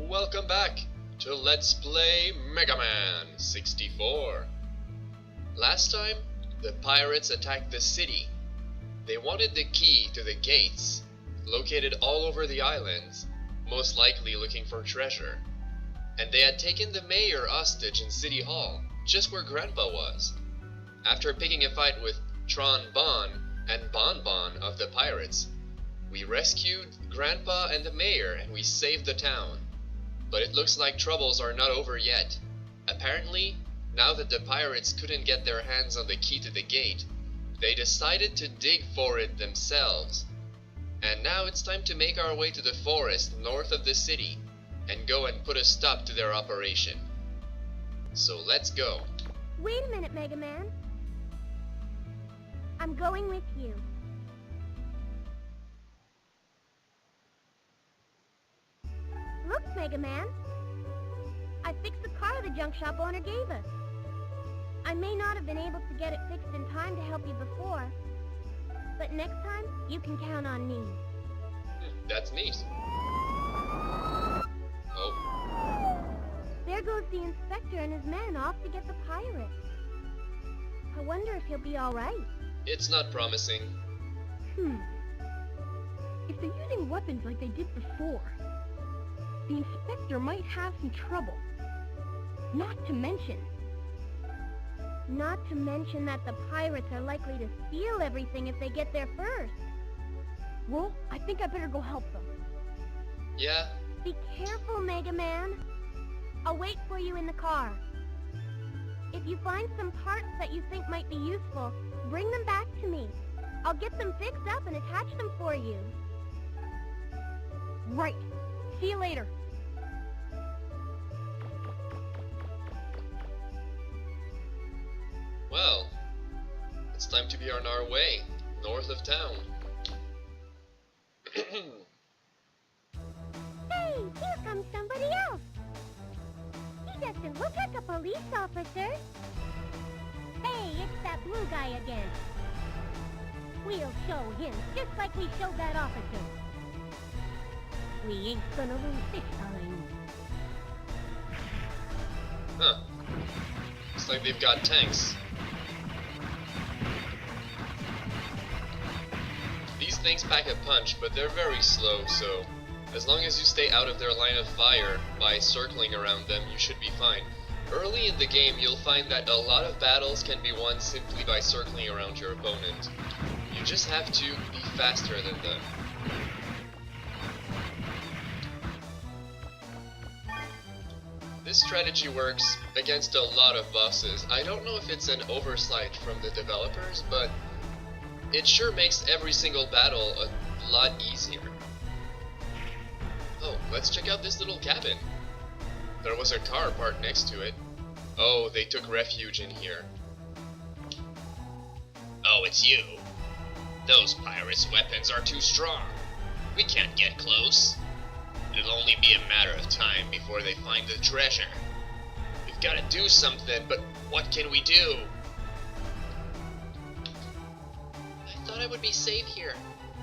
Welcome back to Let's Play Mega Man 64. Last time, the pirates attacked the city. They wanted the key to the gates, located all over the islands, most likely looking for treasure. And they had taken the mayor hostage in City Hall, just where Grandpa was. After picking a fight with Tron Bon and Bon Bon of the pirates, we rescued Grandpa and the mayor and we saved the town. But it looks like troubles are not over yet. Apparently, now that the pirates couldn't get their hands on the key to the gate, they decided to dig for it themselves. And now it's time to make our way to the forest north of the city and go and put a stop to their operation. So let's go. Wait a minute, Mega Man. I'm going with you. Look, Mega Man. I fixed the car the junk shop owner gave us. I may not have been able to get it fixed in time to help you before, but next time, you can count on me. That's neat. Oh. There goes the inspector and his men off to get the pirate. I wonder if he'll be all right. It's not promising. If they're using weapons like they did before, the inspector might have some trouble. Not to mention that the pirates are likely to steal everything if they get there first. Well, I think I better go help them. Yeah? Be careful, Mega Man. I'll wait for you in the car. If you find some parts that you think might be useful, bring them back to me. I'll get them fixed up and attach them for you. Right. See you later. Well, it's time to be on our way, north of town. Hey, here comes somebody else. He doesn't look like a police officer. Hey, it's that blue guy again. We'll show him, just like we showed that officer. We ain't gonna lose this time. Huh. Looks like they've got tanks. These things pack a punch, but they're very slow, so as long as you stay out of their line of fire by circling around them, you should be fine. Early in the game, you'll find that a lot of battles can be won simply by circling around your opponent. You just have to be faster than them. This strategy works against a lot of bosses. I don't know if it's an oversight from the developers, but it sure makes every single battle a lot easier. Oh, let's check out this little cabin. There was a car parked next to it. Oh, they took refuge in here. Oh, it's you. Those pirates' weapons are too strong. We can't get close. It'll only be a matter of time before they find the treasure. We've got to do something, but what can we do? I thought I would be safe here,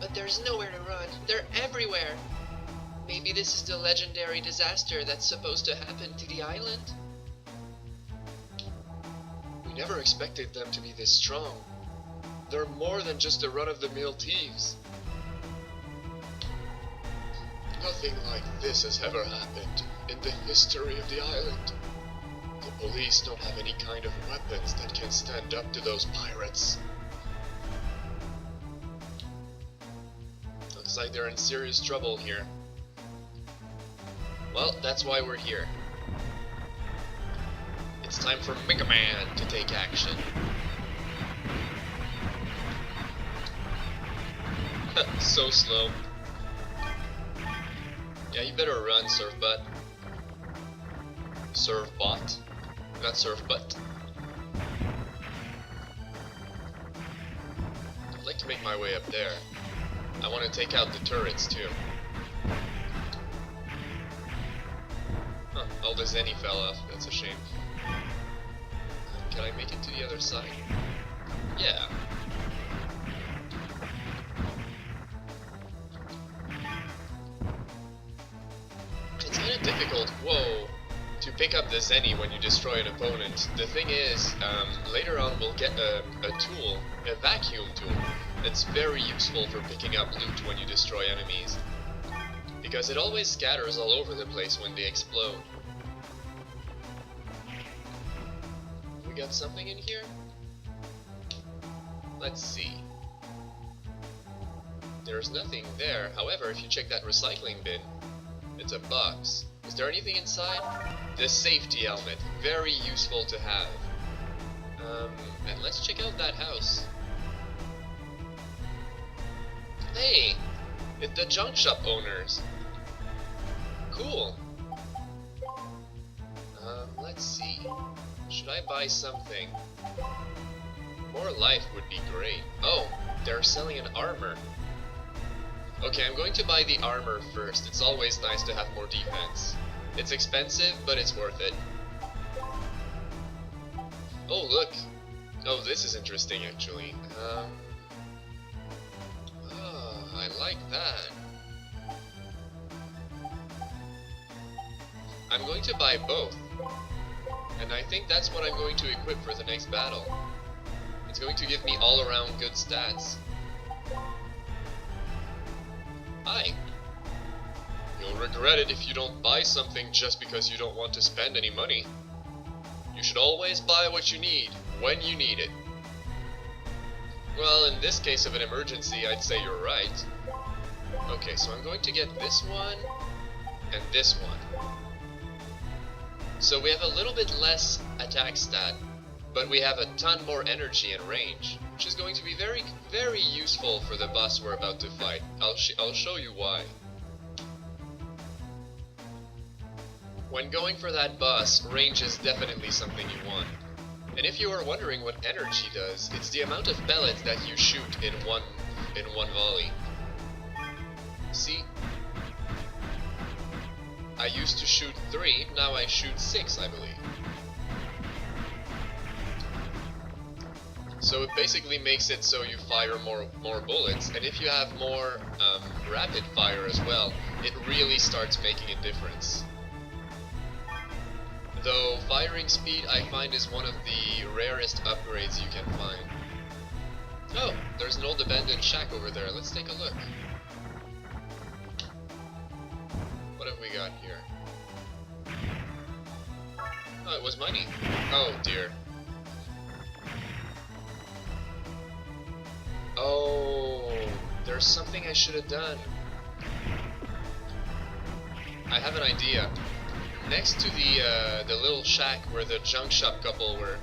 but there's nowhere to run. They're everywhere. Maybe this is the legendary disaster that's supposed to happen to the island? We never expected them to be this strong. They're more than just a run-of-the-mill thieves. Nothing like this has ever happened in the history of the island. The police don't have any kind of weapons that can stand up to those pirates. Looks like they're in serious trouble here. Well, that's why we're here. It's time for Mega Man to take action. So slow. Yeah, you better run, Surfbutt. Surfbot. Not Surfbutt. I'd like to make my way up there. I want to take out the turrets, too. Huh, all the Zenny fell off. That's a shame. Can I make it to the other side? Yeah. difficult, whoa, to pick up the Zenny when you destroy an opponent. The thing is, later on we'll get a tool, a vacuum tool, that's very useful for picking up loot when you destroy enemies. Because it always scatters all over the place when they explode. We got something in here? Let's see. There's nothing there. However, if you check that recycling bin, it's a box. Is there anything inside? The safety helmet. Very useful to have. And let's check out that house. Hey! It's the junk shop owners. Cool. Let's see. Should I buy something? More life would be great. Oh, they're selling an armor. Okay, I'm going to buy the armor first. It's always nice to have more defense. It's expensive, but it's worth it. Oh, look. Oh, this is interesting, actually. Oh, I like that. I'm going to buy both. And I think that's what I'm going to equip for the next battle. It's going to give me all-around good stats. Hi. You'll regret it if you don't buy something just because you don't want to spend any money. You should always buy what you need, when you need it. Well, in this case of an emergency, I'd say you're right. Okay, so I'm going to get this one, and this one. So we have a little bit less attack stat, but we have a ton more energy and range, which is going to be very, very useful for the boss we're about to fight. I'll show you why. When going for that boss, range is definitely something you want. And if you are wondering what energy does, it's the amount of pellets that you shoot in one volley. See? I used to shoot 3, now I shoot 6, I believe. So it basically makes it so you fire more bullets, and if you have more rapid fire as well, it really starts making a difference. Though firing speed I find is one of the rarest upgrades you can find. Oh, there's an old abandoned shack over there, let's take a look. What have we got here? Oh, it was money. Oh dear. Oh, there's something I should have done. I have an idea. Next to the little shack where the junk shop couple were,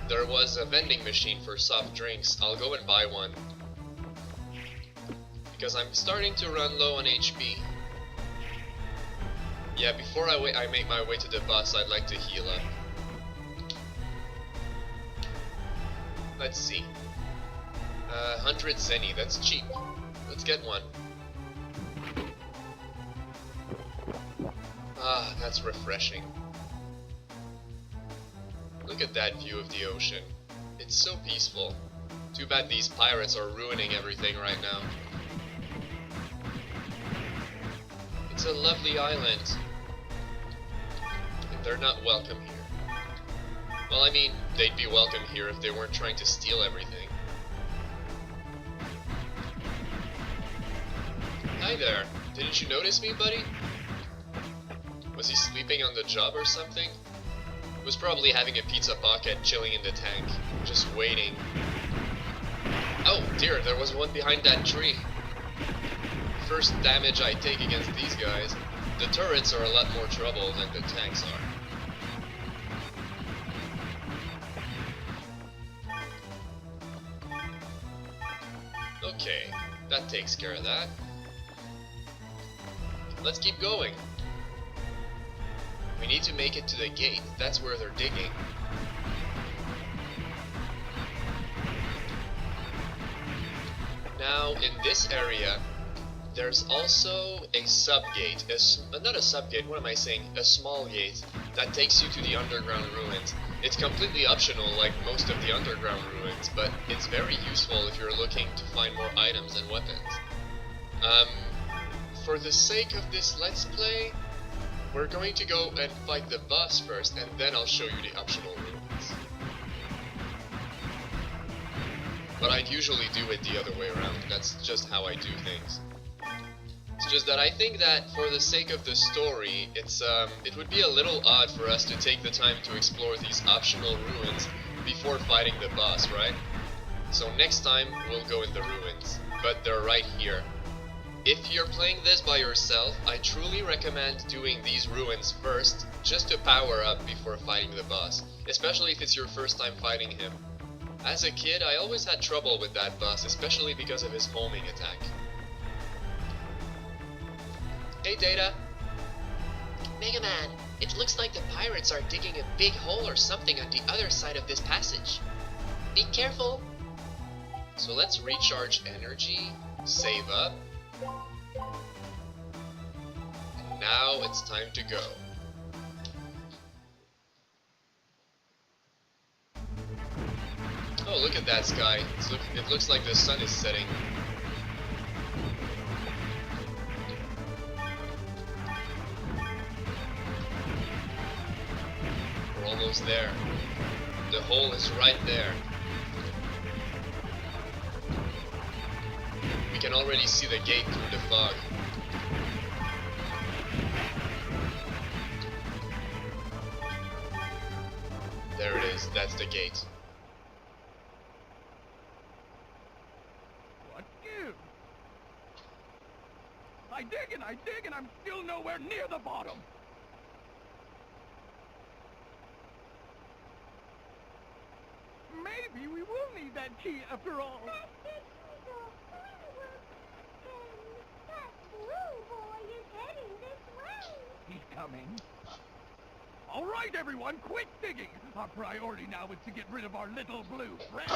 there was a vending machine for soft drinks. I'll go and buy one. Because I'm starting to run low on HP. Yeah, before I make my way to the boss, I'd like to heal up. Let's see. 100 Zenny, that's cheap. Let's get one. Ah, that's refreshing. Look at that view of the ocean. It's so peaceful. Too bad these pirates are ruining everything right now. It's a lovely island. And they're not welcome here. Well, I mean, they'd be welcome here if they weren't trying to steal everything. Hi there. Didn't you notice me, buddy? Was he sleeping on the job or something? Was probably having a pizza pocket chilling in the tank, just waiting. Oh dear, there was one behind that tree. First damage I take against these guys. The turrets are a lot more trouble than the tanks are. Okay, that takes care of that. Let's keep going. We need to make it to the gate. That's where they're digging. Now, in this area, there's also a sub-gate. Not a sub-gate, what am I saying? A small gate that takes you to the underground ruins. It's completely optional, like most of the underground ruins, but it's very useful if you're looking to find more items and weapons. For the sake of this Let's Play, we're going to go and fight the boss first, and then I'll show you the optional ruins. But I'd usually do it the other way around. That's just how I do things. It's just that I think that for the sake of the story, it would be a little odd for us to take the time to explore these optional ruins before fighting the boss, right? So next time, we'll go in the ruins. But they're right here. If you're playing this by yourself, I truly recommend doing these ruins first, just to power up before fighting the boss, especially if it's your first time fighting him. As a kid, I always had trouble with that boss, especially because of his homing attack. Hey Data! Mega Man, it looks like the pirates are digging a big hole or something on the other side of this passage. Be careful! So let's recharge energy, save up, and now it's time to go. Oh, look at that sky. It looks like the sun is setting. We're almost there. The hole is right there. We can already see the gate through the fog. There it is, that's the gate. What gives? I dig and I'm still nowhere near the bottom. Maybe we will need that key after all. That blue boy is heading this way. He's coming. All right, everyone, quit digging. Our priority now is to get rid of our little blue friend.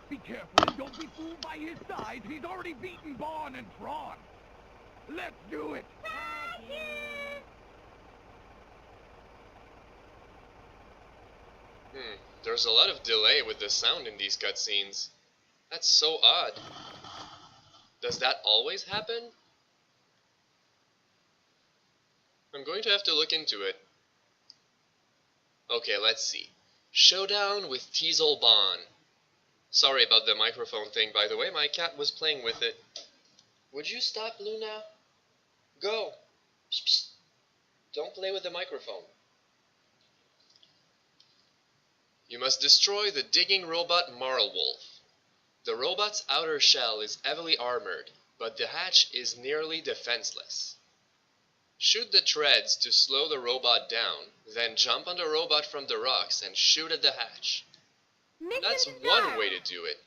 Be careful and don't be fooled by his size. He's already beaten Bon and Tron. Let's do it. There's a lot of delay with the sound in these cutscenes. That's so odd. Does that always happen? I'm going to have to look into it. Okay, let's see. Showdown with Teasel Bon. Sorry about the microphone thing, by the way. My cat was playing with it. Would you stop, Luna? Go! Psst, psst. Don't play with the microphone. You must destroy the digging robot Marlwolf. The robot's outer shell is heavily armored, but the hatch is nearly defenseless. Shoot the treads to slow the robot down, then jump on the robot from the rocks and shoot at the hatch. That's one way to do it.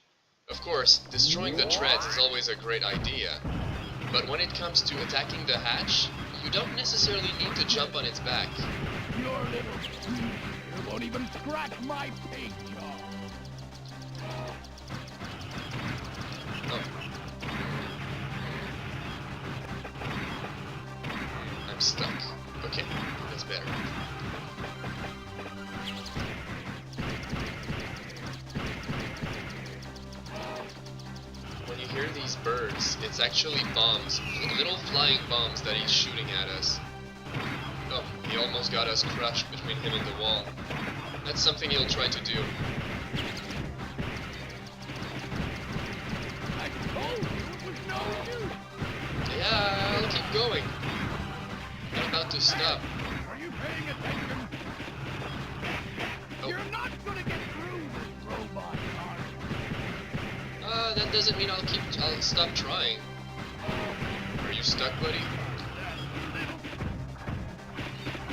Of course, destroying the treads is always a great idea, but when it comes to attacking the hatch, you don't necessarily need to jump on its back. Your little you won't even scratch my paint job. Oh. I'm stuck. Okay, that's better. When you hear these birds, it's actually bombs, little flying bombs that he's shooting at us. Oh, he almost got us crushed between him and the wall. That's something he'll try to do. I told you it was no use. Yeah, I'll keep going. I'm about to stop. Are you paying attention? Oh. You're not gonna get through this robot, are you? That doesn't mean I'll stop trying. Are you stuck, buddy?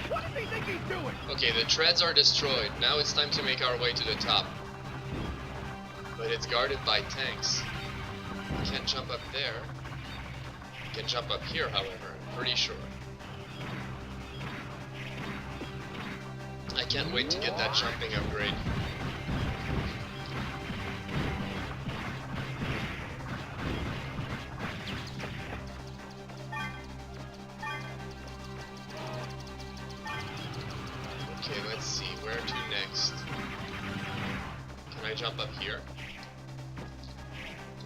What does he think he's doing? Okay, the treads are destroyed. Now it's time to make our way to the top. But it's guarded by tanks. We can't jump up there. We can jump up here, however, I'm pretty sure. I can't wait to get that jumping upgrade. Okay, let's see, where to next? Can I jump up here?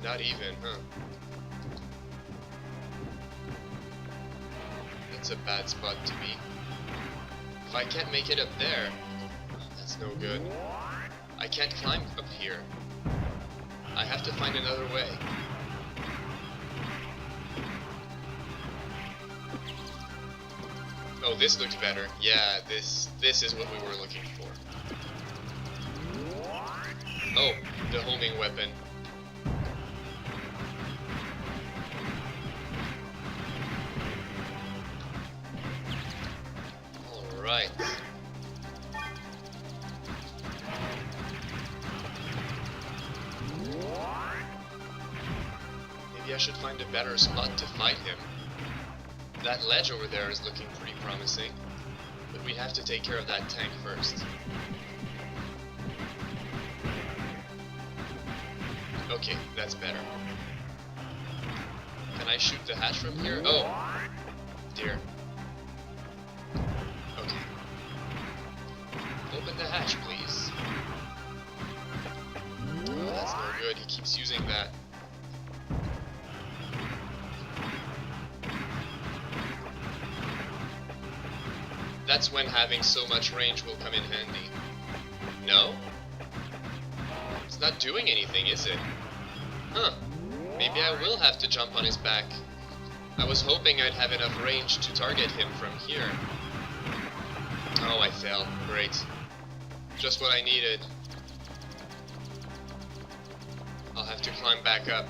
Not even, huh? That's a bad spot to be. If I can't make it up there, that's no good. I can't climb up here. I have to find another way. Oh, this looks better. Yeah, this is what we were looking for. Oh, the homing weapon. Alright. Maybe I should find a better spot to fight him. That ledge over there is looking pretty promising, but we have to take care of that tank first. Okay, that's better. Can I shoot the hatch from here? Oh! Dear. Okay. Open the hatch, please. Oh, that's no good. He keeps using that. That's when having so much range will come in handy. No? It's not doing anything, is it? Huh. Maybe I will have to jump on his back. I was hoping I'd have enough range to target him from here. Oh, I fell. Great. Just what I needed. I'll have to climb back up.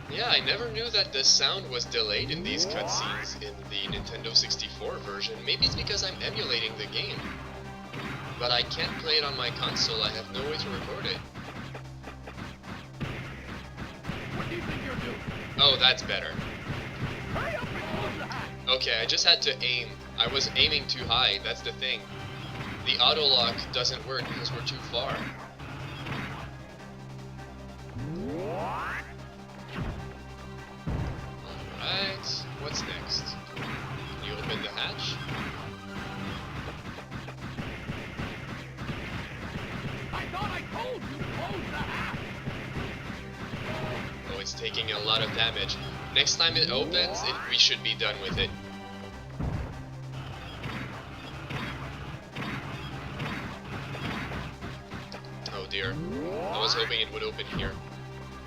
Yeah, I never knew that the sound was delayed in these cutscenes in the Nintendo 64 version. Maybe it's because I'm emulating the game. But I can't play it on my console, I have no way to record it. What do you think you're doing? Oh, that's better. Hurry up and close the hatch! Okay, I just had to aim. I was aiming too high, that's the thing. The auto lock doesn't work because we're too far. Alright, what's next? Can you open the hatch? I thought I told you to close the hatch! Oh, it's taking a lot of damage. Next time it opens, we should be done with it. Oh dear. I was hoping it would open here.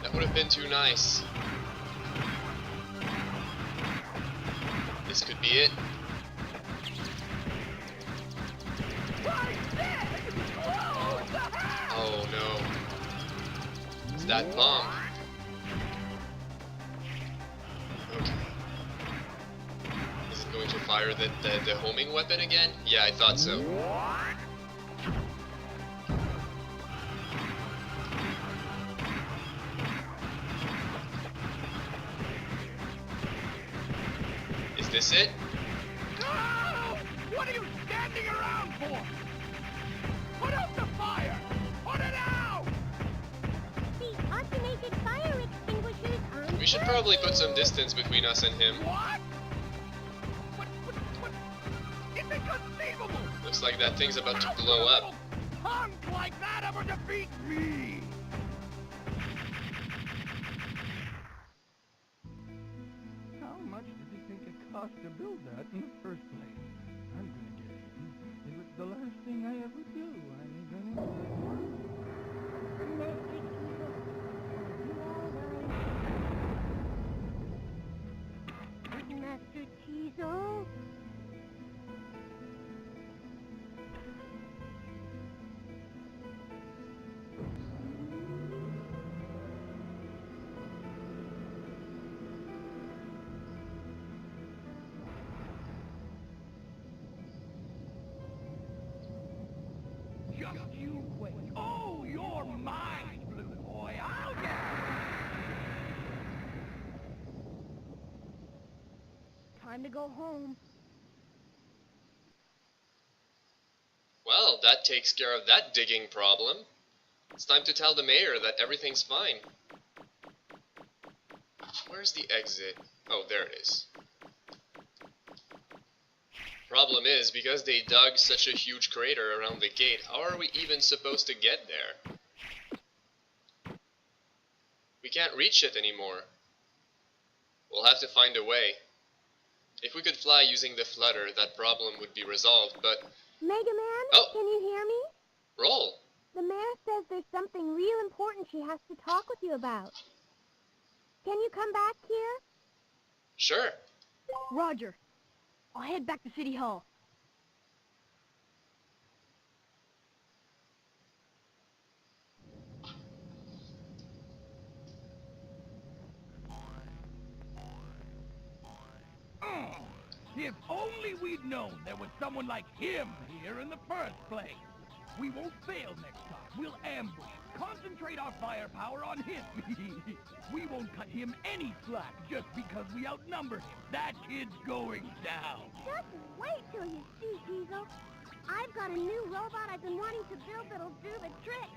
That would have been too nice. This could be it. Oh no. It's that bomb. Okay. Is it going to fire the homing weapon again? Yeah, I thought so. Is this it? No! What are you standing around for? Put out the fire! Put it out! The automated fire extinguishers on. We should probably put some distance between us and him. What? What? It's inconceivable! Looks like that thing's about to How could blow a up. little punk like that ever defeat me? How much did you think it cost to build that in the first place? I'm gonna get him. If it's the last thing I ever do, I'm gonna... Master Tizo? Just you wait. Oh, you're mine, Blue Boy. I'll get Time to go home. Well, that takes care of that digging problem. It's time to tell the mayor that everything's fine. Where's the exit? Oh, there it is. Problem is, because they dug such a huge crater around the gate, how are we even supposed to get there? We can't reach it anymore. We'll have to find a way. If we could fly using the flutter, that problem would be resolved, but... Mega Man, Oh! can you hear me? Roll! The mayor says there's something real important she has to talk with you about. Can you come back here? Sure. Roger. I'll head back to City Hall. If only we'd known there was someone like him here in the first place. We won't fail next time. We'll ambush, concentrate our firepower on him. We won't cut him any slack just because we outnumber him. That kid's going down. Just wait till you see, Diesel. I've got a new robot I've been wanting to build that'll do the trick.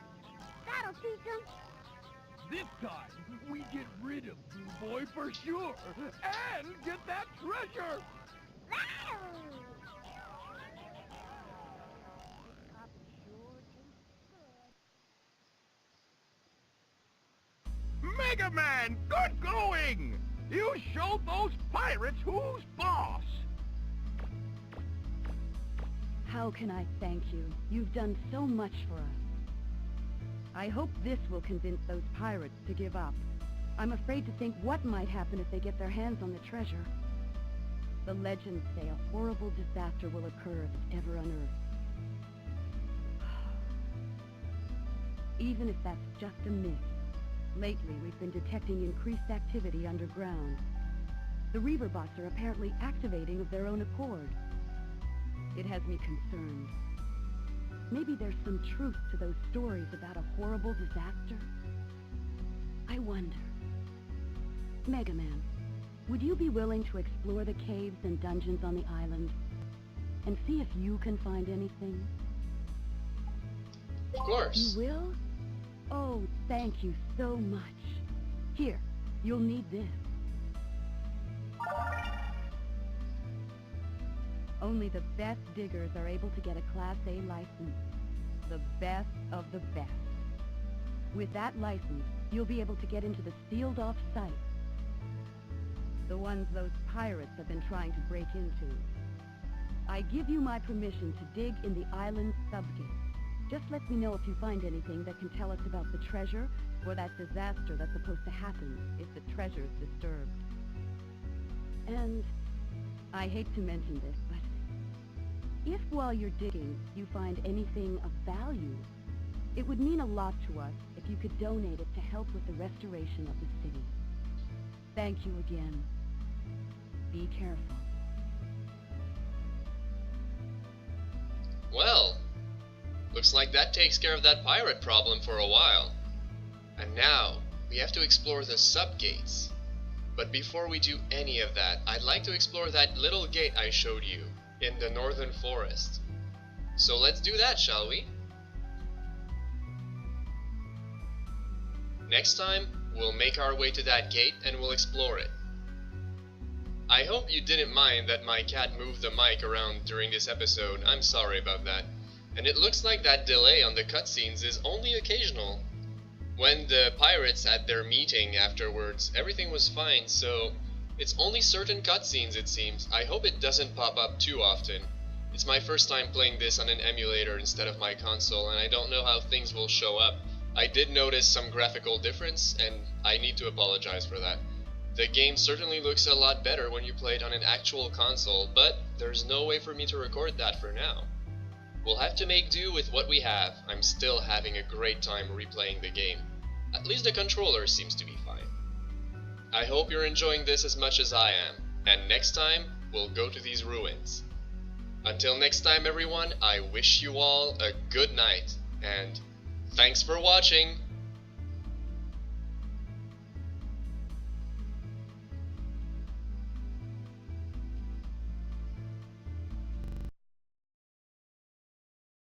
That'll teach him. This time, we get rid of Blue Boy for sure, and get that treasure! Mega Man, good going! You showed those pirates who's boss! How can I thank you? You've done so much for us. I hope this will convince those pirates to give up. I'm afraid to think what might happen if they get their hands on the treasure. The legends say a horrible disaster will occur if it's ever unearthed. Even if that's just a myth, lately we've been detecting increased activity underground. The Reaver bots are apparently activating of their own accord. It has me concerned. Maybe there's some truth to those stories about a horrible disaster. I wonder. Mega Man, would you be willing to explore the caves and dungeons on the island and see if you can find anything? Of course. You will? Oh, thank you so much. Here, you'll need this. Only the best diggers are able to get a Class A license. The best of the best. With that license, you'll be able to get into the sealed-off sites. The ones those pirates have been trying to break into. I give you my permission to dig in the island's subgate. Just let me know if you find anything that can tell us about the treasure or that disaster that's supposed to happen if the treasure's disturbed. And I hate to mention this, but if while you're digging you find anything of value, it would mean a lot to us if you could donate it to help with the restoration of the city. Thank you again. Be careful. Well, looks like that takes care of that pirate problem for a while. And now, we have to explore the subgates. But before we do any of that, I'd like to explore that little gate I showed you in the northern forest. So let's do that, shall we? Next time, we'll make our way to that gate and we'll explore it. I hope you didn't mind that my cat moved the mic around during this episode. I'm sorry about that. And it looks like that delay on the cutscenes is only occasional. When the pirates had their meeting afterwards, everything was fine, so it's only certain cutscenes, it seems. I hope it doesn't pop up too often. It's my first time playing this on an emulator instead of my console, and I don't know how things will show up. I did notice some graphical difference, and I need to apologize for that. The game certainly looks a lot better when you play it on an actual console, but there's no way for me to record that for now. We'll have to make do with what we have. I'm still having a great time replaying the game. At least the controller seems to be fine. I hope you're enjoying this as much as I am, and next time, we'll go to these ruins. Until next time everyone, I wish you all a good night, and thanks for watching!